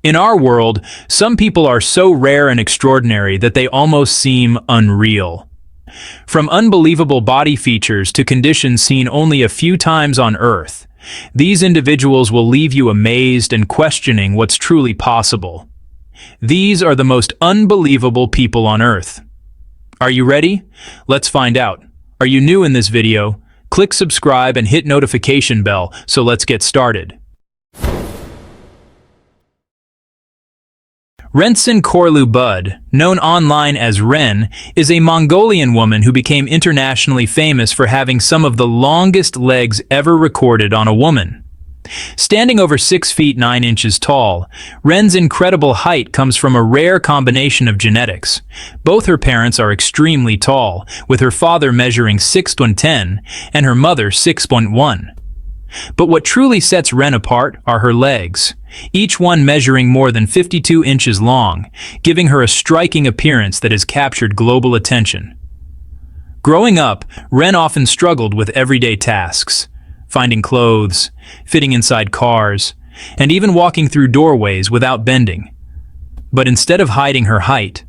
In our world, some people are so rare and extraordinary that they almost seem unreal. From unbelievable body features to conditions seen only a few times on Earth, these individuals will leave you amazed and questioning what's truly possible. These are the most unbelievable people on Earth. Are you ready? Let's find out. Are you new in this video? Click subscribe and hit notification bell, so let's get started. Rentsen Korlu Bud, known online as Ren, is a Mongolian woman who became internationally famous for having some of the longest legs ever recorded on a woman. Standing over 6 feet 9 inches tall, Ren's incredible height comes from a rare combination of genetics. Both her parents are extremely tall, with her father measuring 6'10" and her mother 6'1". But what truly sets Ren apart are her legs, each one measuring more than 52 inches long, giving her a striking appearance that has captured global attention. Growing up, Ren often struggled with everyday tasks, finding clothes, fitting inside cars, and even walking through doorways without bending. But instead of hiding her height,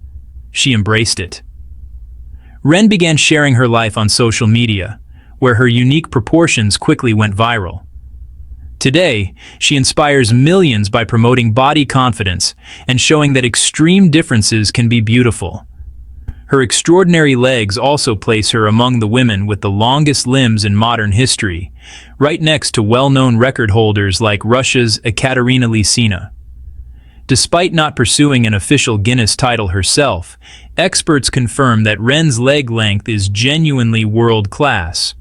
she embraced it. Ren began sharing her life on social media, where her unique proportions quickly went viral. Today, she inspires millions by promoting body confidence and showing that extreme differences can be beautiful. Her extraordinary legs also place her among the women with the longest limbs in modern history, right next to well-known record holders like Russia's Ekaterina Lysina. Despite not pursuing an official Guinness title herself, experts confirm that Ren's leg length is genuinely world-class.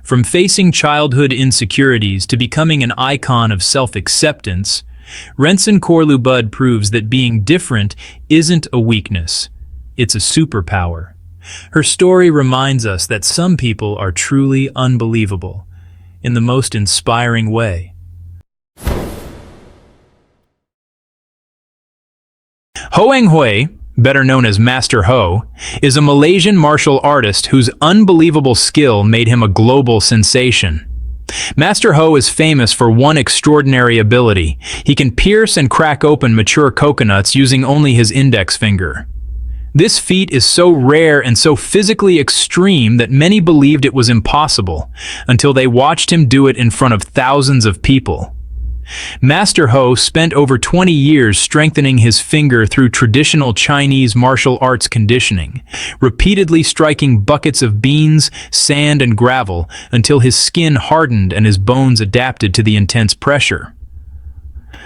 From facing childhood insecurities to becoming an icon of self-acceptance, Rentsen Korlu Bud proves that being different isn't a weakness, it's a superpower. Her story reminds us that some people are truly unbelievable, in the most inspiring way. Hoang Hui, better known as Master Ho, is a Malaysian martial artist whose unbelievable skill made him a global sensation. Master Ho is famous for one extraordinary ability. He can pierce and crack open mature coconuts using only his index finger. This feat is so rare and so physically extreme that many believed it was impossible, until they watched him do it in front of thousands of people. Master Ho spent over 20 years strengthening his finger through traditional Chinese martial arts conditioning, repeatedly striking buckets of beans, sand, and gravel until his skin hardened and his bones adapted to the intense pressure.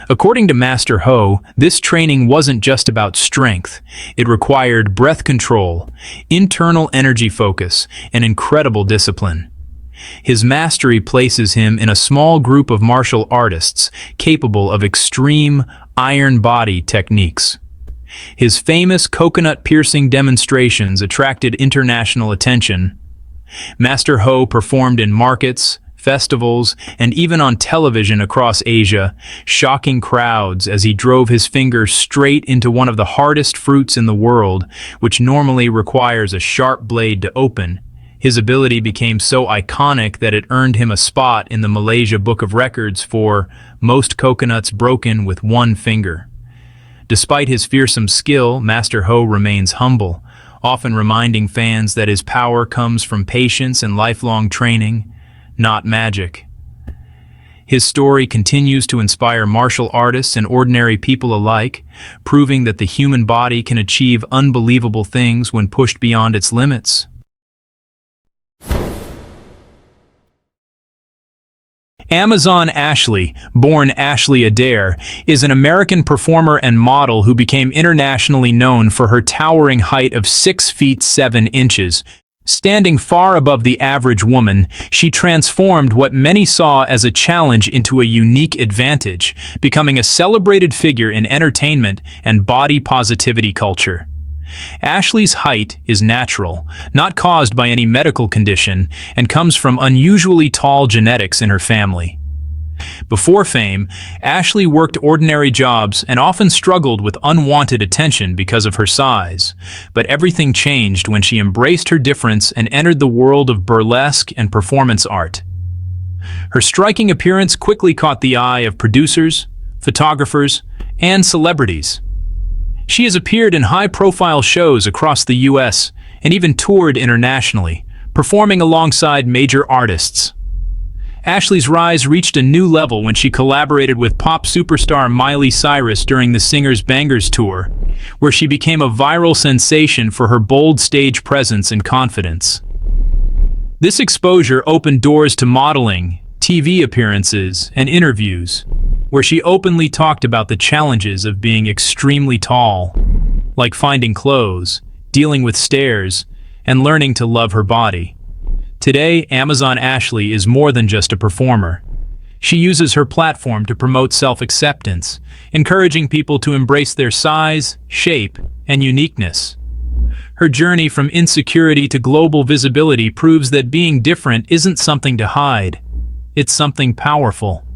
According to Master Ho, this training wasn't just about strength. It required breath control, internal energy focus, and incredible discipline. His mastery places him in a small group of martial artists capable of extreme iron body techniques. His famous coconut-piercing demonstrations attracted international attention. Master Ho performed in markets, festivals, and even on television across Asia, shocking crowds as he drove his finger straight into one of the hardest fruits in the world, which normally requires a sharp blade to open. His ability became so iconic that it earned him a spot in the Malaysia Book of Records for most coconuts broken with one finger. Despite his fearsome skill, Master Ho remains humble, often reminding fans that his power comes from patience and lifelong training, not magic. His story continues to inspire martial artists and ordinary people alike, proving that the human body can achieve unbelievable things when pushed beyond its limits. Amazon Ashley, born Ashley Adair, is an American performer and model who became internationally known for her towering height of 6 feet 7 inches. Standing far above the average woman, she transformed what many saw as a challenge into a unique advantage, becoming a celebrated figure in entertainment and body positivity culture. Ashley's height is natural, not caused by any medical condition, and comes from unusually tall genetics in her family. Before fame, Ashley worked ordinary jobs and often struggled with unwanted attention because of her size. But everything changed when she embraced her difference and entered the world of burlesque and performance art. Her striking appearance quickly caught the eye of producers, photographers, and celebrities. She has appeared in high-profile shows across the US and even toured internationally, performing alongside major artists. Ashley's rise reached a new level when she collaborated with pop superstar Miley Cyrus during the Singer's Bangers tour, where she became a viral sensation for her bold stage presence and confidence. This exposure opened doors to modeling, TV appearances, and interviews, where she openly talked about the challenges of being extremely tall, like finding clothes, dealing with stairs, and learning to love her body. Today, Amazon Ashley is more than just a performer. She uses her platform to promote self-acceptance, encouraging people to embrace their size, shape, and uniqueness. Her journey from insecurity to global visibility proves that being different isn't something to hide. It's something powerful.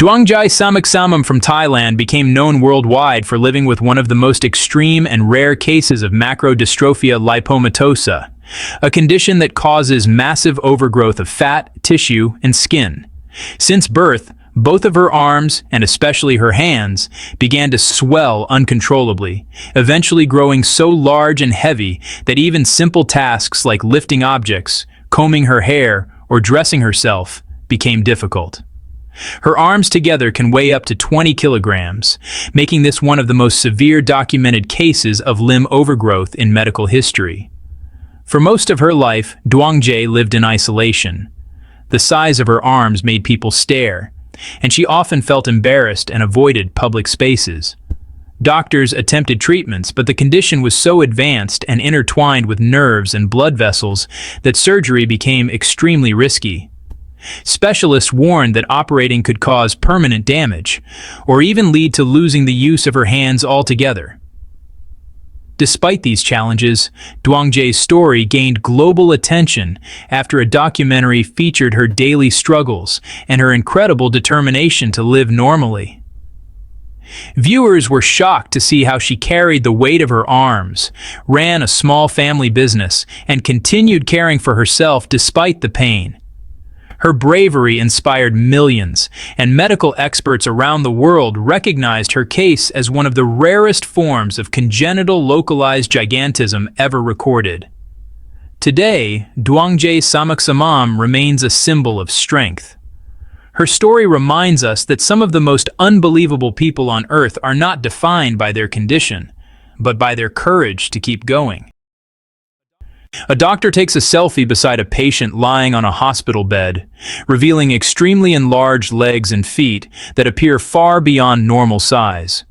Dwangjae Samaksamam from Thailand became known worldwide for living with one of the most extreme and rare cases of macrodystrophia lipomatosa, a condition that causes massive overgrowth of fat, tissue, and skin. Since birth, both of her arms, and especially her hands, began to swell uncontrollably, eventually growing so large and heavy that even simple tasks like lifting objects, combing her hair, or dressing herself became difficult. Her arms together can weigh up to 20 kilograms, making this one of the most severe documented cases of limb overgrowth in medical history. For most of her life, Dwangjae lived in isolation. The size of her arms made people stare, and she often felt embarrassed and avoided public spaces. Doctors attempted treatments, but the condition was so advanced and intertwined with nerves and blood vessels that surgery became extremely risky. Specialists warned that operating could cause permanent damage, or even lead to losing the use of her hands altogether. Despite these challenges, Dwangjae's story gained global attention after a documentary featured her daily struggles and her incredible determination to live normally. Viewers were shocked to see how she carried the weight of her arms, ran a small family business, and continued caring for herself despite the pain. Her bravery inspired millions, and medical experts around the world recognized her case as one of the rarest forms of congenital localized gigantism ever recorded. Today, Dwangjae Samaksamam remains a symbol of strength. Her story reminds us that some of the most unbelievable people on Earth are not defined by their condition, but by their courage to keep going. A doctor takes a selfie beside a patient lying on a hospital bed, revealing extremely enlarged legs and feet that appear far beyond normal size.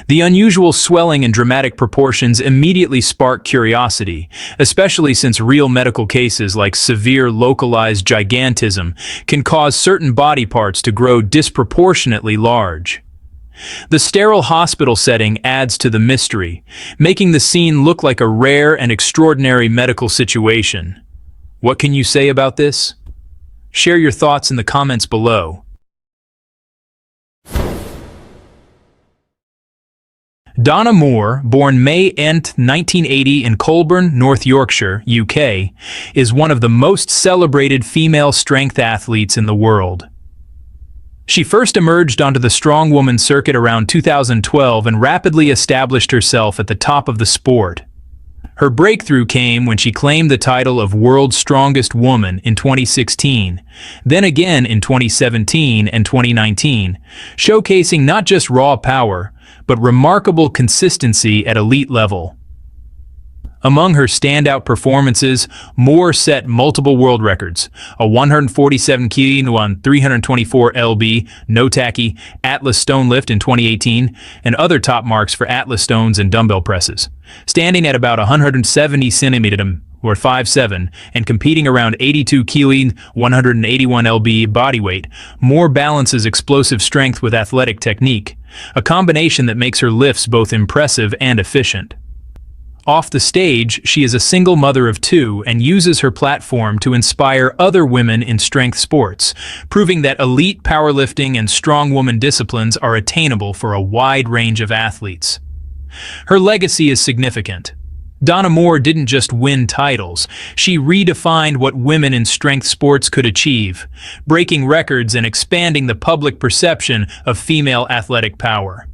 The unusual swelling and dramatic proportions immediately spark curiosity, especially since real medical cases like severe localized gigantism can cause certain body parts to grow disproportionately large. The sterile hospital setting adds to the mystery, making the scene look like a rare and extraordinary medical situation. What can you say about this? Share your thoughts in the comments below. Donna Moore, born May 10, 1980 in Colburn, North Yorkshire, UK, is one of the most celebrated female strength athletes in the world. She first emerged onto the strongwoman circuit around 2012 and rapidly established herself at the top of the sport. Her breakthrough came when she claimed the title of World's Strongest Woman in 2016, then again in 2017 and 2019, showcasing not just raw power, but remarkable consistency at elite level. Among her standout performances, Moore set multiple world records, a 147 kg 324 lb no-tacky Atlas stone lift in 2018, and other top marks for Atlas stones and dumbbell presses. Standing at about 170 cm or 5'7", and competing around 82 kg 181 lb body weight, Moore balances explosive strength with athletic technique, a combination that makes her lifts both impressive and efficient. Off the stage, she is a single mother of two and uses her platform to inspire other women in strength sports, proving that elite powerlifting and strongwoman disciplines are attainable for a wide range of athletes. Her legacy is significant. Donna Moore didn't just win titles, she redefined what women in strength sports could achieve, breaking records and expanding the public perception of female athletic power.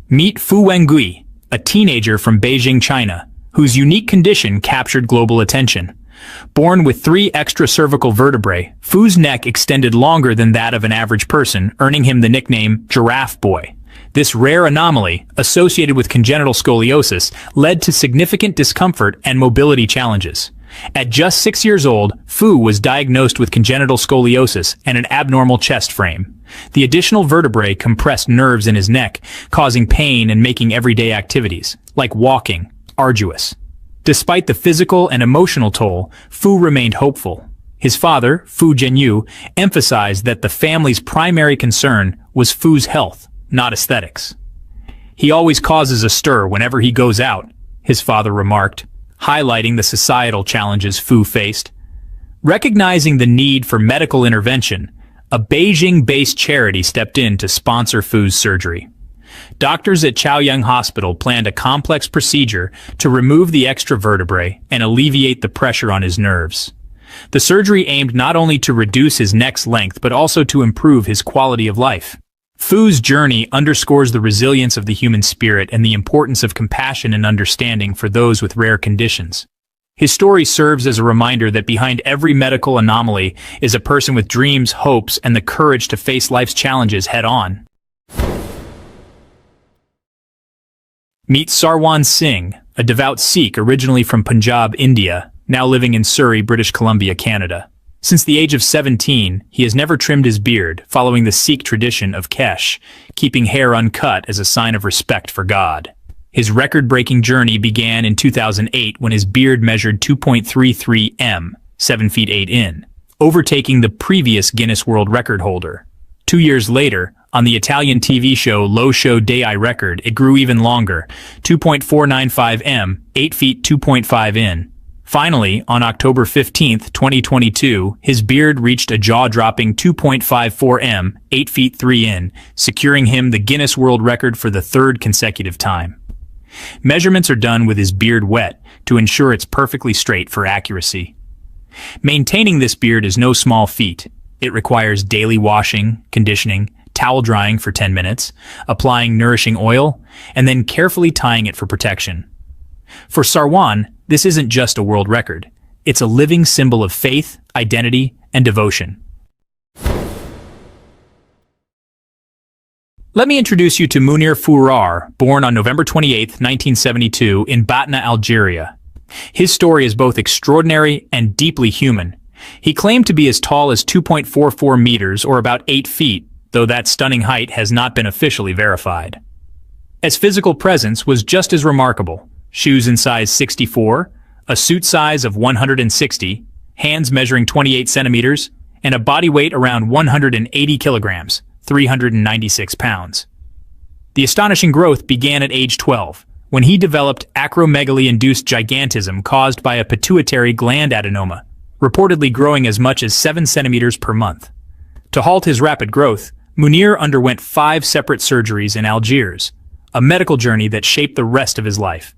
Meet Fu Wengui, a teenager from Beijing, China, whose unique condition captured global attention. Born with 3 extra cervical vertebrae, Fu's neck extended longer than that of an average person, earning him the nickname Giraffe Boy. This rare anomaly, associated with congenital scoliosis, led to significant discomfort and mobility challenges. At just 6 years old, Fu was diagnosed with congenital scoliosis and an abnormal chest frame. The additional vertebrae compressed nerves in his neck, causing pain and making everyday activities, like walking, arduous. Despite the physical and emotional toll, Fu remained hopeful. His father, Fu Zhenyu, emphasized that the family's primary concern was Fu's health, not aesthetics. "He always causes a stir whenever he goes out," his father remarked, highlighting the societal challenges Fu faced. Recognizing the need for medical intervention, a Beijing-based charity stepped in to sponsor Fu's surgery. Doctors at Chaoyang Hospital planned a complex procedure to remove the extra vertebrae and alleviate the pressure on his nerves. The surgery aimed not only to reduce his neck's length but also to improve his quality of life. Fu's journey underscores the resilience of the human spirit and the importance of compassion and understanding for those with rare conditions. His story serves as a reminder that behind every medical anomaly is a person with dreams, hopes, and the courage to face life's challenges head-on. Meet Sarwan Singh, a devout Sikh originally from Punjab, India, now living in Surrey, British Columbia, Canada. Since the age of 17, he has never trimmed his beard, following the Sikh tradition of kesh, keeping hair uncut as a sign of respect for God. His record-breaking journey began in 2008 when his beard measured 2.33 m, 7 feet 8 in, overtaking the previous Guinness World Record holder. 2 years later, on the Italian TV show Lo Show Dei Record, it grew even longer, 2.495 m, 8 feet 2.5 in. Finally, on October 15, 2022, his beard reached a jaw-dropping 2.54 m, 8 feet 3 in, securing him the Guinness World Record for the 3rd consecutive time. Measurements are done with his beard wet to ensure it's perfectly straight for accuracy. Maintaining this beard is no small feat. It requires daily washing, conditioning, towel drying for 10 minutes, applying nourishing oil, and then carefully tying it for protection. For Sarwan, this isn't just a world record. It's a living symbol of faith, identity, and devotion. Let me introduce you to Munir Furar, born on November 28, 1972, in Batna, Algeria. His story is both extraordinary and deeply human. He claimed to be as tall as 2.44 meters, or about 8 feet, though that stunning height has not been officially verified. His physical presence was just as remarkable. Shoes in size 64, a suit size of 160, hands measuring 28 centimeters, and a body weight around 180 kilograms, 396 pounds. The astonishing growth began at age 12, when he developed acromegaly-induced gigantism caused by a pituitary gland adenoma, reportedly growing as much as 7 centimeters per month. To halt his rapid growth, Munir underwent 5 separate surgeries in Algiers, a medical journey that shaped the rest of his life.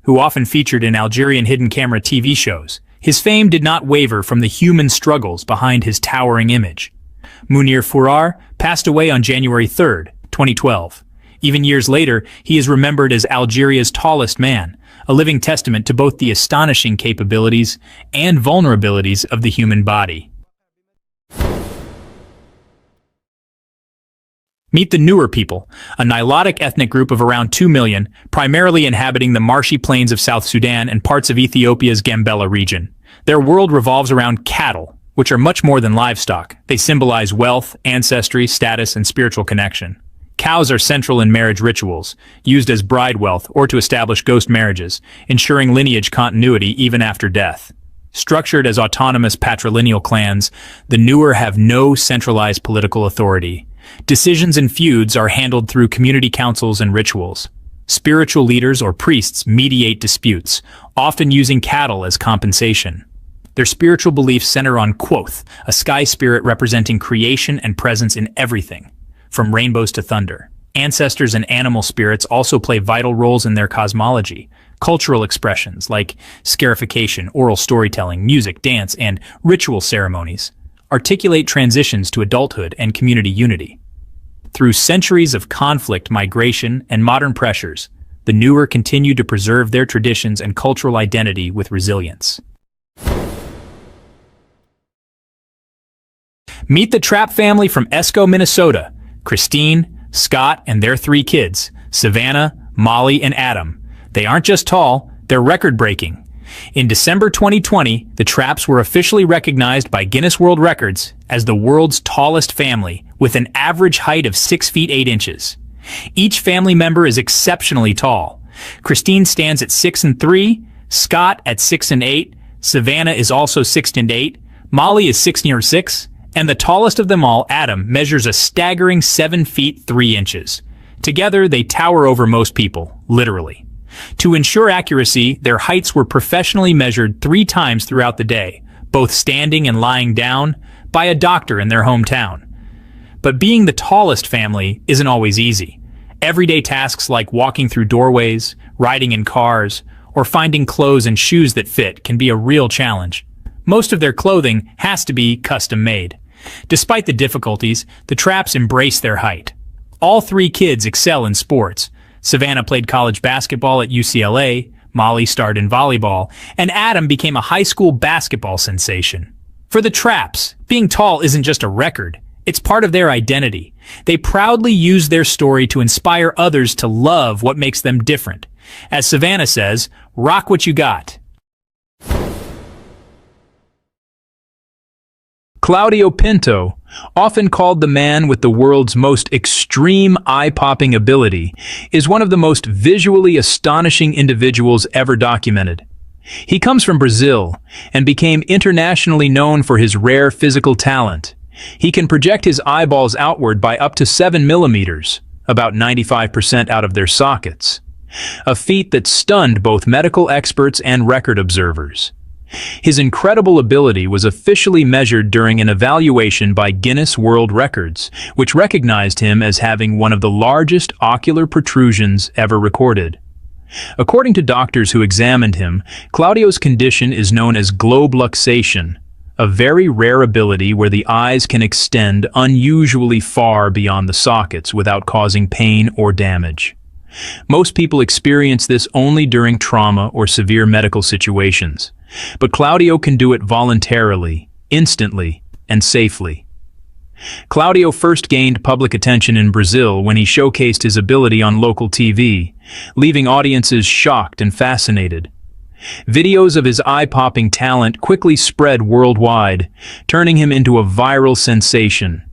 Who often featured in Algerian hidden camera TV shows, his fame did not waver from the human struggles behind his towering image. Munir Furar passed away on January 3, 2012. Even years later, he is remembered as Algeria's tallest man, a living testament to both the astonishing capabilities and vulnerabilities of the human body. Meet the Nuer people, a Nilotic ethnic group of around 2 million, primarily inhabiting the marshy plains of South Sudan and parts of Ethiopia's Gambela region. Their world revolves around cattle, which are much more than livestock. They symbolize wealth, ancestry, status, and spiritual connection. Cows are central in marriage rituals, used as bride wealth or to establish ghost marriages, ensuring lineage continuity even after death. Structured as autonomous patrilineal clans, the Nuer have no centralized political authority. Decisions and feuds are handled through community councils and rituals. Spiritual leaders or priests mediate disputes, often using cattle as compensation. Their spiritual beliefs center on Quoth, a sky spirit representing creation and presence in everything, from rainbows to thunder. Ancestors and animal spirits also play vital roles in their cosmology. Cultural expressions like scarification, oral storytelling, music, dance, and ritual ceremonies articulate transitions to adulthood and community unity. Through centuries of conflict, migration, and modern pressures, the Nuer continue to preserve their traditions and cultural identity with resilience. Meet the Trapp family from Esco, Minnesota. Christine, Scott, and their 3 kids, Savannah, Molly, and Adam. They aren't just tall, they're record-breaking. In December 2020, the Trapps were officially recognized by Guinness World Records as the world's tallest family, with an average height of 6 feet 8 inches. Each family member is exceptionally tall. Christine stands at 6'3", Scott at 6'8", Savannah is also 6'8", Molly is 6'6", and the tallest of them all, Adam, measures a staggering 7 feet 3 inches. Together, they tower over most people, literally. To ensure accuracy, their heights were professionally measured 3 times throughout the day, both standing and lying down, by a doctor in their hometown. But being the tallest family isn't always easy. Everyday tasks like walking through doorways, riding in cars, or finding clothes and shoes that fit can be a real challenge. Most of their clothing has to be custom-made. Despite the difficulties, the Trapps embrace their height. All 3 kids excel in sports. Savannah played college basketball at UCLA, Molly starred in volleyball, and Adam became a high school basketball sensation. For the Trapps, being tall isn't just a record, it's part of their identity. They proudly use their story to inspire others to love what makes them different. As Savannah says, rock what you got. Claudio Pinto, often called the man with the world's most extreme eye-popping ability, is one of the most visually astonishing individuals ever documented. He comes from Brazil and became internationally known for his rare physical talent. He can project his eyeballs outward by up to 7 millimeters, about 95% out of their sockets, a feat that stunned both medical experts and record observers. His incredible ability was officially measured during an evaluation by Guinness World Records, which recognized him as having one of the largest ocular protrusions ever recorded. According to doctors who examined him, Claudio's condition is known as globe luxation, a very rare ability where the eyes can extend unusually far beyond the sockets without causing pain or damage. Most people experience this only during trauma or severe medical situations, but Claudio can do it voluntarily, instantly, and safely. Claudio first gained public attention in Brazil when he showcased his ability on local TV, leaving audiences shocked and fascinated. Videos of his eye-popping talent quickly spread worldwide, turning him into a viral sensation.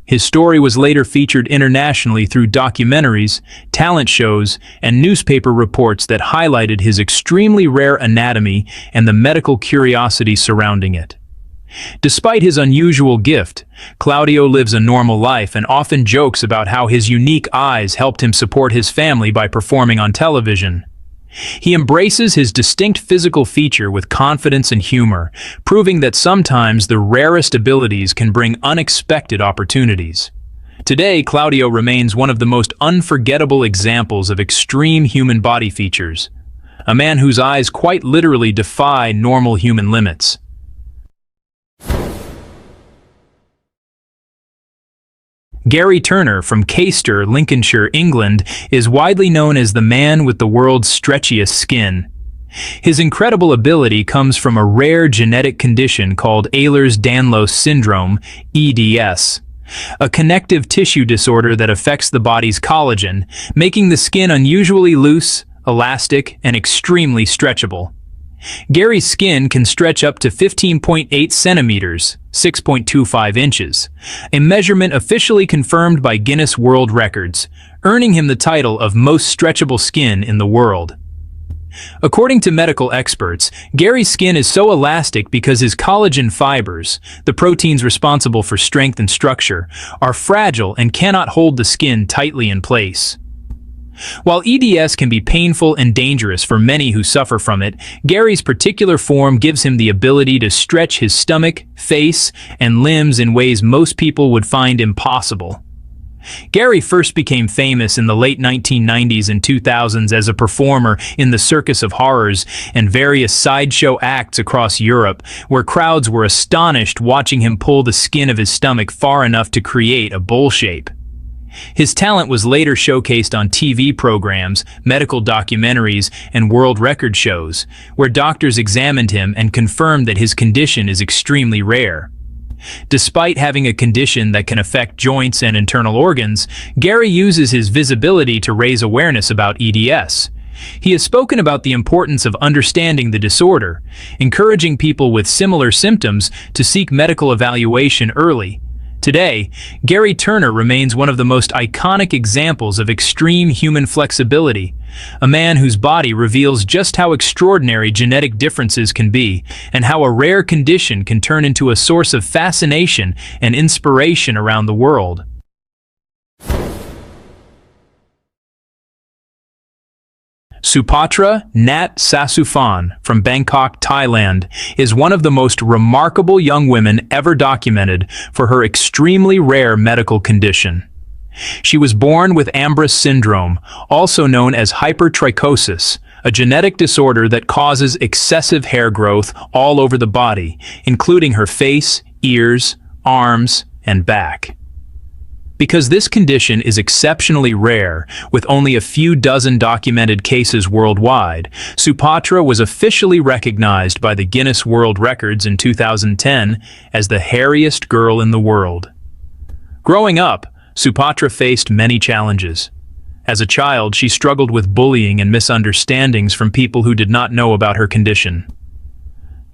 His story was later featured internationally through documentaries, talent shows, and newspaper reports that highlighted his extremely rare anatomy and the medical curiosity surrounding it. Despite his unusual gift, Claudio lives a normal life and often jokes about how his unique eyes helped him support his family by performing on television. He embraces his distinct physical feature with confidence and humor, proving that sometimes the rarest abilities can bring unexpected opportunities. Today, Claudio remains one of the most unforgettable examples of extreme human body features, a man whose eyes quite literally defy normal human limits. Gary Turner from Caister, Lincolnshire, England, is widely known as the man with the world's stretchiest skin. His incredible ability comes from a rare genetic condition called Ehlers-Danlos syndrome, EDS, a connective tissue disorder that affects the body's collagen, making the skin unusually loose, elastic, and extremely stretchable. Gary's skin can stretch up to 15.8 centimeters, 6.25 inches, a measurement officially confirmed by Guinness World Records, earning him the title of most stretchable skin in the world. According to medical experts, Gary's skin is so elastic because his collagen fibers, the proteins responsible for strength and structure, are fragile and cannot hold the skin tightly in place. While EDS can be painful and dangerous for many who suffer from it, Gary's particular form gives him the ability to stretch his stomach, face, and limbs in ways most people would find impossible. Gary first became famous in the late 1990s and 2000s as a performer in the Circus of Horrors and various sideshow acts across Europe, where crowds were astonished watching him pull the skin of his stomach far enough to create a bowl shape. His talent was later showcased on TV programs, medical documentaries, and world record shows, where doctors examined him and confirmed that his condition is extremely rare. Despite having a condition that can affect joints and internal organs, Gary uses his visibility to raise awareness about EDS. He has spoken about the importance of understanding the disorder, encouraging people with similar symptoms to seek medical evaluation early. Today, Gary Turner remains one of the most iconic examples of extreme human flexibility, a man whose body reveals just how extraordinary genetic differences can be and how a rare condition can turn into a source of fascination and inspiration around the world. Supatra Nat Sasuphan from Bangkok, Thailand, is one of the most remarkable young women ever documented for her extremely rare medical condition. She was born with Ambras syndrome, also known as hypertrichosis, a genetic disorder that causes excessive hair growth all over the body, including her face, ears, arms, and back. Because this condition is exceptionally rare, with only a few dozen documented cases worldwide, Supatra was officially recognized by the Guinness World Records in 2010 as the hairiest girl in the world. Growing up, Supatra faced many challenges. As a child, she struggled with bullying and misunderstandings from people who did not know about her condition.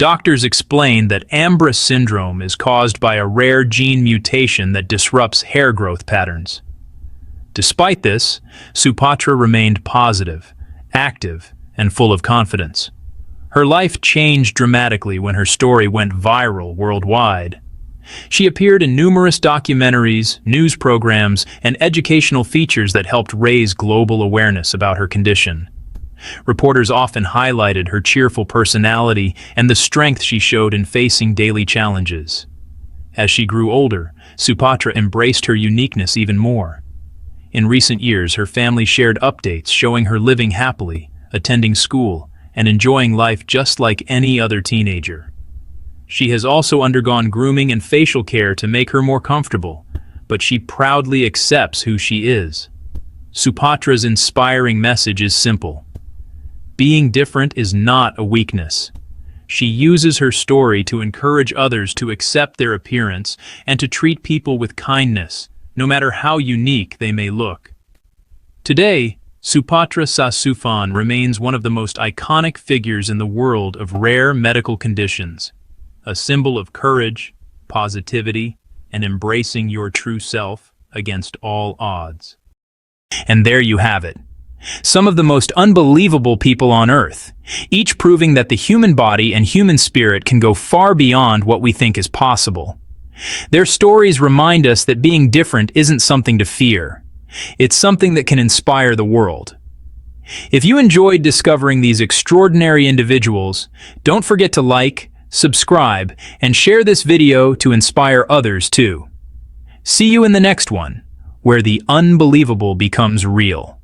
Doctors explain that Ambras syndrome is caused by a rare gene mutation that disrupts hair growth patterns. Despite this, Supatra remained positive, active, and full of confidence. Her life changed dramatically when her story went viral worldwide. She appeared in numerous documentaries, news programs, and educational features that helped raise global awareness about her condition. Reporters often highlighted her cheerful personality and the strength she showed in facing daily challenges. As she grew older, Supatra embraced her uniqueness even more. In recent years, her family shared updates showing her living happily, attending school, and enjoying life just like any other teenager. She has also undergone grooming and facial care to make her more comfortable, but she proudly accepts who she is. Supatra's inspiring message is simple. Being different is not a weakness. She uses her story to encourage others to accept their appearance and to treat people with kindness, no matter how unique they may look. Today, Supatra Sasuphan remains one of the most iconic figures in the world of rare medical conditions, a symbol of courage, positivity, and embracing your true self against all odds. And there you have it. Some of the most unbelievable people on Earth, each proving that the human body and human spirit can go far beyond what we think is possible. Their stories remind us that being different isn't something to fear. It's something that can inspire the world. If you enjoyed discovering these extraordinary individuals, don't forget to like, subscribe, and share this video to inspire others too. See you in the next one, where the unbelievable becomes real.